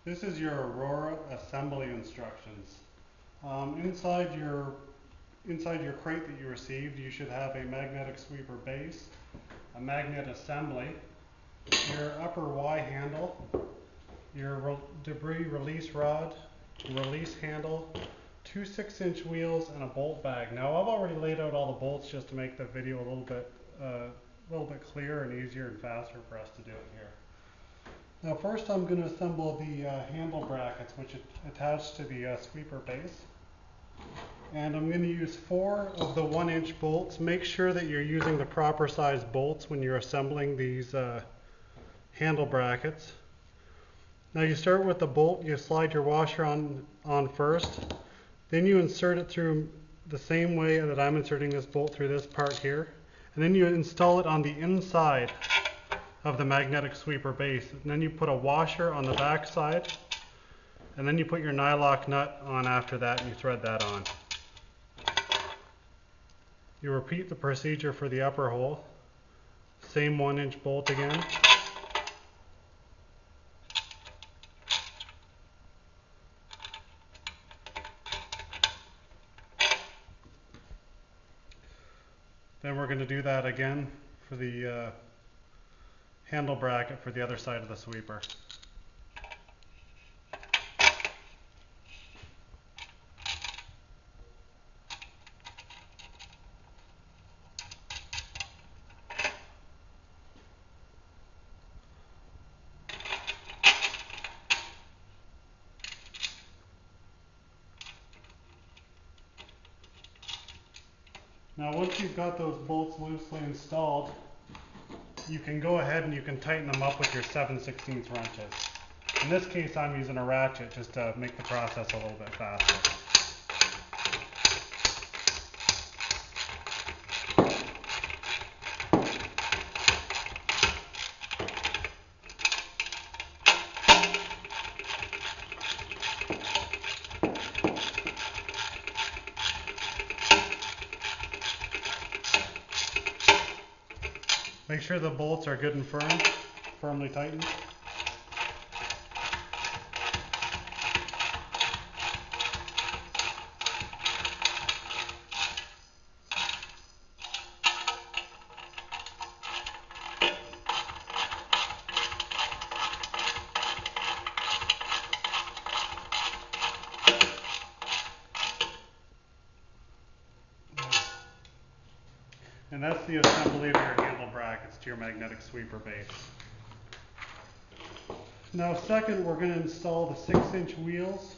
This is your Aurora assembly instructions. Inside your crate that you received, you should have a magnetic sweeper base, a magnet assembly, your upper Y handle, your debris release rod, release handle, two 6-inch wheels, and a bolt bag. Now I've already laid out all the bolts just to make the video a little bit clearer and easier and faster for us to do it here. Now first I'm going to assemble the handle brackets which attach to the sweeper base. And I'm going to use 4 of the 1-inch bolts. Make sure that you're using the proper size bolts when you're assembling these handle brackets. Now you start with the bolt, you slide your washer on first, then you insert it through the same way that I'm inserting this bolt through this part here, and then you install it on the inside of the magnetic sweeper base. And then you put a washer on the back side, and then you put your nylock nut on after that and you thread that on. You repeat the procedure for the upper hole, same 1-inch bolt again. Then we're going to do that again for the handle bracket for the other side of the sweeper. Now once you've got those bolts loosely installed, you can go ahead and you can tighten them up with your 7/16 wrenches. In this case I'm using a ratchet just to make the process a little bit faster. Make sure the bolts are good and firmly tightened. And that's the assembly of your handle brackets to your magnetic sweeper base. Now second, we're going to install the 6-inch wheels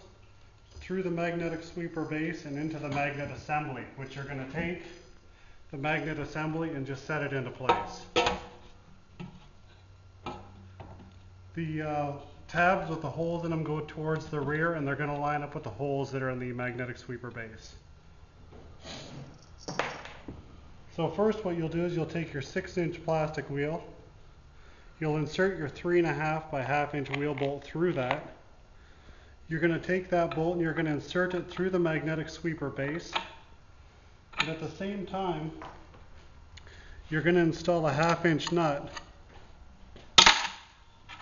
through the magnetic sweeper base and into the magnet assembly, which you're going to take the magnet assembly and just set it into place. The tabs with the holes in them go towards the rear, and they're going to line up with the holes that are in the magnetic sweeper base. So first what you'll do is you'll take your 6-inch plastic wheel, you'll insert your 3.5 by 1/2-inch wheel bolt through that. You're going to take that bolt and you're going to insert it through the magnetic sweeper base. And at the same time, you're going to install a 1/2-inch nut.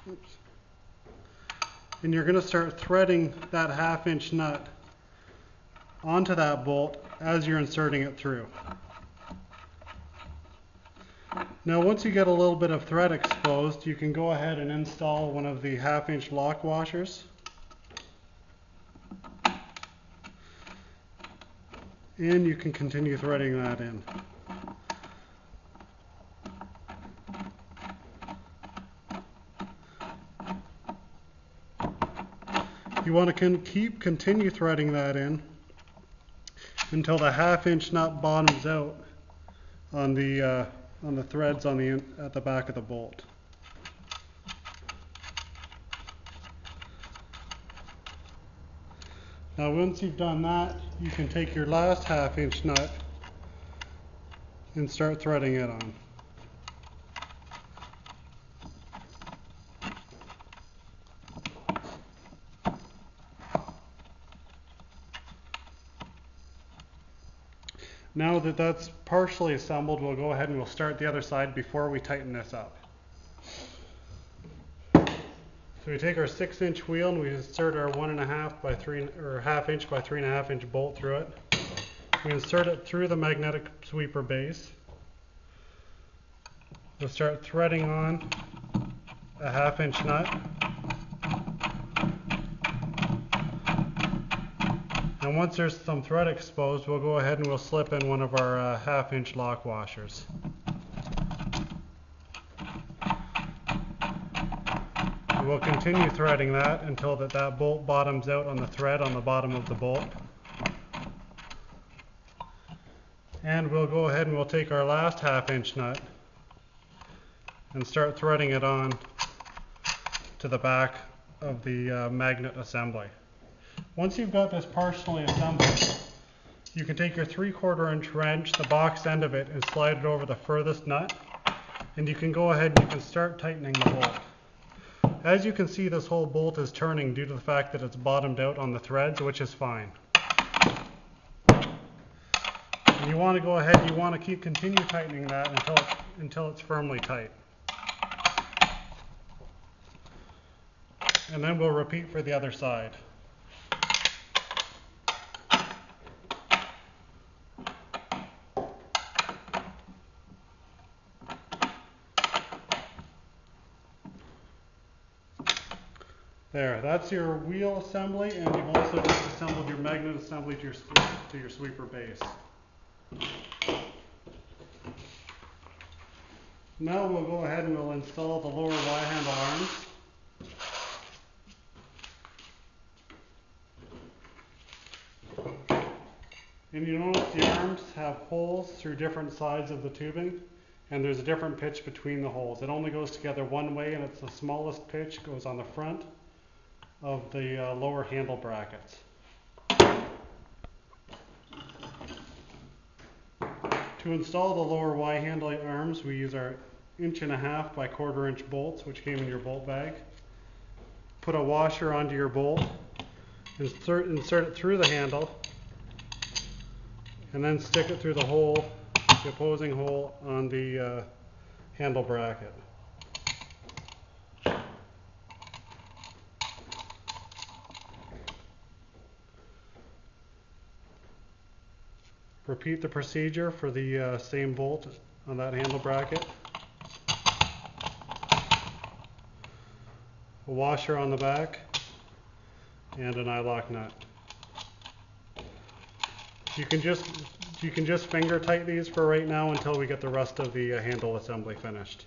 Oops. And you're going to start threading that 1/2-inch nut onto that bolt as you're inserting it through. Now once you get a little bit of thread exposed, you can go ahead and install one of the 1/2-inch lock washers. And you can continue threading that in. You want to continue threading that in until the 1/2-inch nut bottoms out on the threads at the back of the bolt. Now once you've done that, you can take your last 1/2-inch nut and start threading it on. Now that that's partially assembled, we'll go ahead and we'll start the other side before we tighten this up. So we take our 6-inch wheel and we insert our 1.5 by 3 or ½ inch by 3.5 inch bolt through it. We insert it through the magnetic sweeper base. We'll start threading on a ½ inch nut. And once there's some thread exposed, we'll go ahead and we'll slip in one of our ½ inch lock washers. And we'll continue threading that until that bolt bottoms out on the thread on the bottom of the bolt. And we'll go ahead and we'll take our last ½ inch nut and start threading it on to the back of the magnet assembly. Once you've got this partially assembled, you can take your 3/4 inch wrench, the box end of it, and slide it over the furthest nut, and you can go ahead and you can start tightening the bolt. As you can see, this whole bolt is turning due to the fact that it's bottomed out on the threads, which is fine. And you want to go ahead and you want to continue tightening that until it's firmly tight. And then we'll repeat for the other side. There, that's your wheel assembly, and you've also just assembled your magnet assembly to your sweeper base. Now we'll go ahead and we'll install the lower Y-handle arms. And you notice the arms have holes through different sides of the tubing, and there's a different pitch between the holes. It only goes together one way, and it's the smallest pitch goes on the front of the lower handle brackets. To install the lower Y-handle arms, we use our 1.5 by 1/4 inch bolts, which came in your bolt bag. Put a washer onto your bolt, insert it through the handle, and then stick it through the opposing hole on the handle bracket. Repeat the procedure for the same bolt on that handle bracket. A washer on the back and an eye lock nut. You can just finger tight these for right now until we get the rest of the handle assembly finished.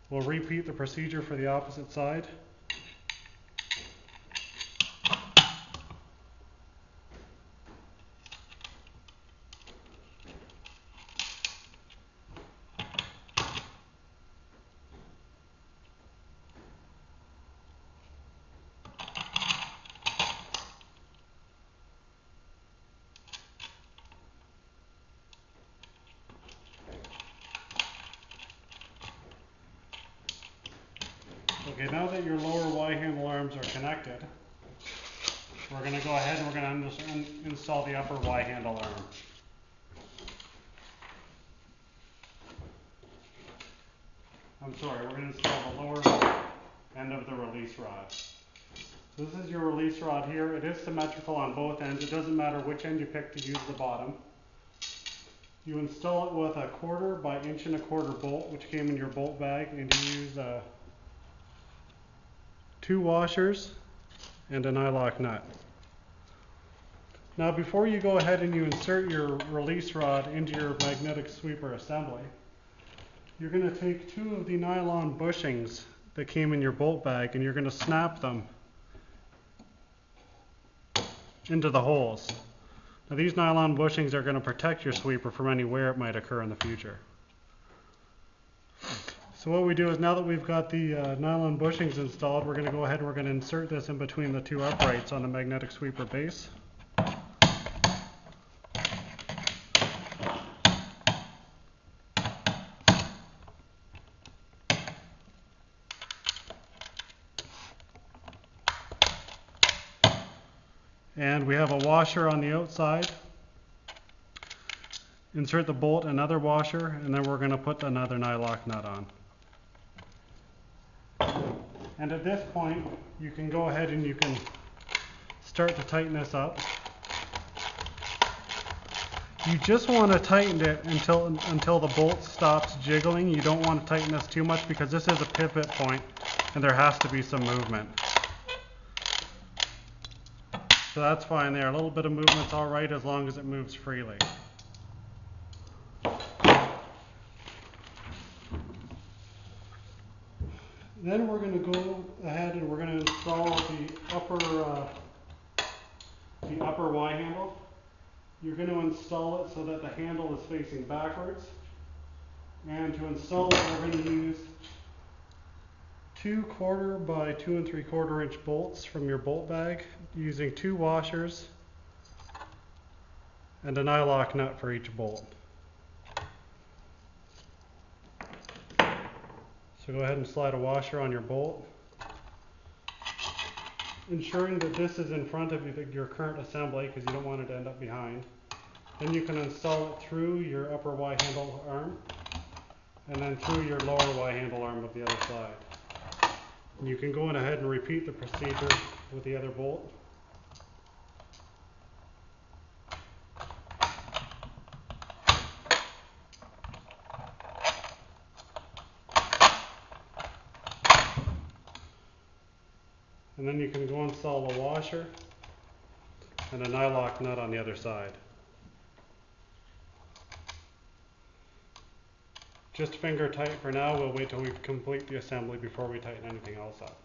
We'll repeat the procedure for the opposite side. Okay, now that your lower Y-handle arms are connected, we're going to go ahead and we're going to install the upper Y-handle arm. I'm sorry, we're going to install the lower end of the release rod. This is your release rod here. It is symmetrical on both ends. It doesn't matter which end you pick to use the bottom. You install it with a 1/4 by 1.25 bolt, which came in your bolt bag, and you use 2 washers and an eye lock nut. Now before you go ahead and you insert your release rod into your magnetic sweeper assembly, you're going to take 2 of the nylon bushings that came in your bolt bag and you're going to snap them into the holes. Now these nylon bushings are going to protect your sweeper from any wear it might occur in the future. So what we do is, now that we've got the nylon bushings installed, we're going to go ahead and we're going to insert this in between the 2 uprights on the magnetic sweeper base. And we have a washer on the outside. Insert the bolt, another washer, and then we're going to put another nylock nut on. And at this point, you can go ahead and you can start to tighten this up. You just want to tighten it until the bolt stops jiggling. You don't want to tighten this too much because this is a pivot point and there has to be some movement. So that's fine there. A little bit of movement's all right as long as it moves freely. Then we're going to go ahead and we're going to install the upper Y handle. You're going to install it so that the handle is facing backwards. And to install it, we're going to use 2 1/4 by 2 3/4 inch bolts from your bolt bag, using 2 washers and a nylock nut for each bolt. So go ahead and slide a washer on your bolt, ensuring that this is in front of your current assembly because you don't want it to end up behind. Then you can install it through your upper Y handle arm and then through your lower Y handle arm of the other side. And you can go in ahead and repeat the procedure with the other bolt. And then you can go install a washer and a nylock nut on the other side. Just finger tight for now. We'll wait till we complete the assembly before we tighten anything else up.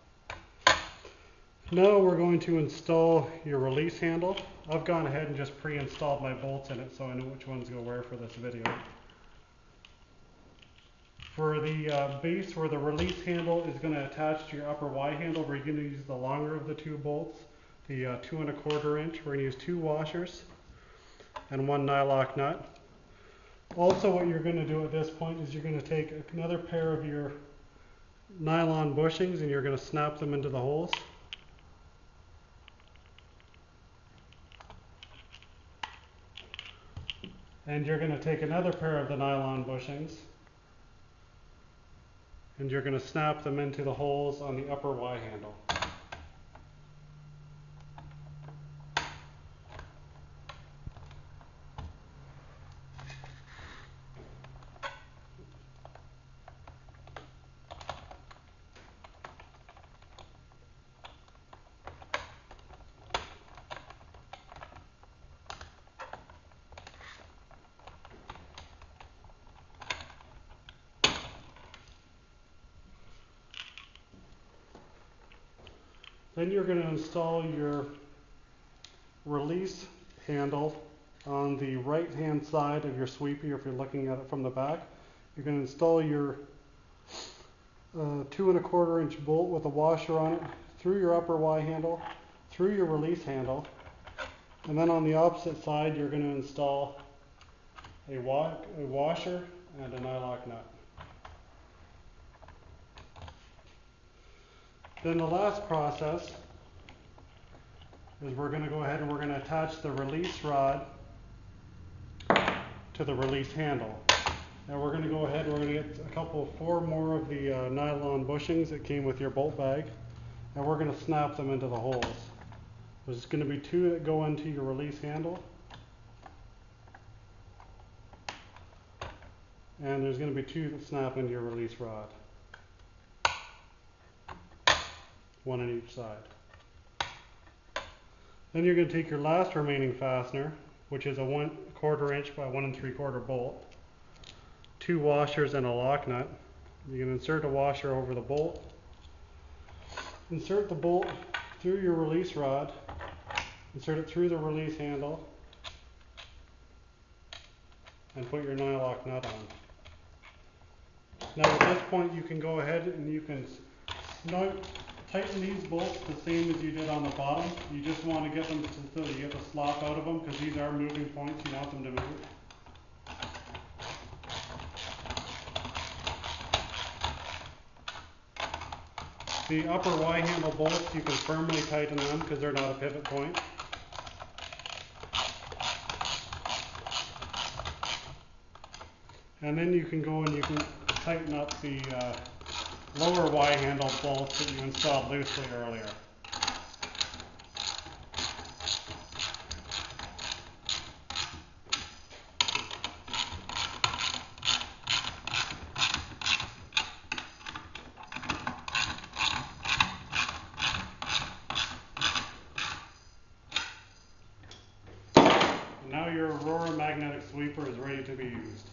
Now we're going to install your release handle. I've gone ahead and just pre-installed my bolts in it so I know which ones go where for this video. For the base where the release handle is going to attach to your upper Y handle, we're going to use the longer of the 2 bolts, the 2 1/4 inch. We're going to use 2 washers and 1 nylock nut. Also, what you're going to do at this point is you're going to take another pair of your nylon bushings and you're going to snap them into the holes. And you're going to take another pair of the nylon bushings and you're going to snap them into the holes on the upper Y handle. Then you're going to install your release handle on the right hand side of your sweepy, if you're looking at it from the back. You're going to install your 2 1/4 inch bolt with a washer on it through your upper Y handle, through your release handle, and then on the opposite side you're going to install a washer and a nylock nut. Then the last process is we're going to go ahead and we're going to attach the release rod to the release handle. Now we're going to go ahead and we're going to get 4 more of the nylon bushings that came with your bolt bag, and we're going to snap them into the holes. There's going to be 2 that go into your release handle, and there's going to be 2 that snap into your release rod. 1 on each side. Then you're going to take your last remaining fastener, which is a 1 1/4 inch by 1 3/4 bolt, 2 washers and a lock nut. You can insert a washer over the bolt, insert the bolt through your release rod, insert it through the release handle, and put your nylock nut on. Now at this point you can go ahead and you can tighten these bolts the same as you did on the bottom. You just want to get them so you get the slop out of them because these are moving points. You want them to move. The upper Y handle bolts, you can firmly tighten them because they're not a pivot point. And then you can go and you can tighten up the lower Y-handle bolts that you installed loosely earlier. Now your Aurora magnetic sweeper is ready to be used.